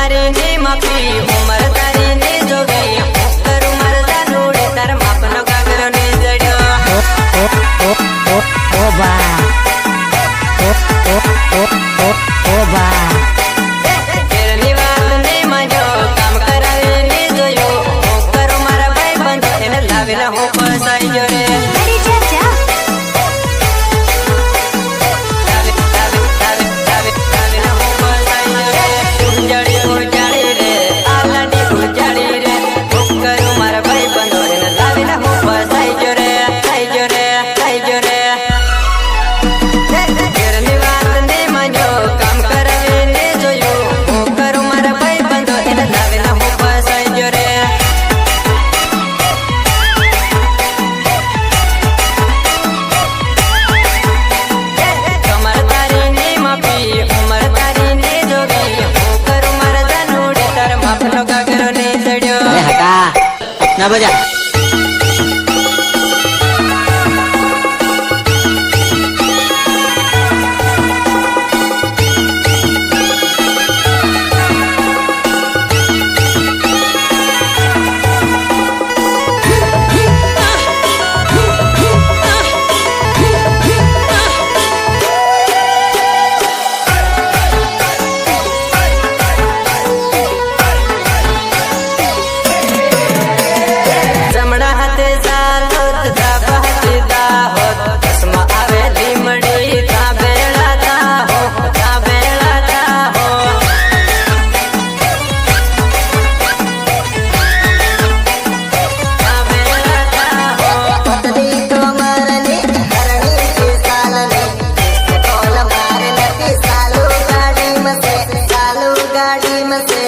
तारी ने माफी उमर तारी ने जोगी कर उमर जानुड़े तार मापनो गागरो ने जड़ो ओ बा ओ बा तेरी बात ने मानो काम करावे ने जोयो कर उमर भाई बंद एने लावेला हो पसाई जोरे ना बजा गाड़ी में से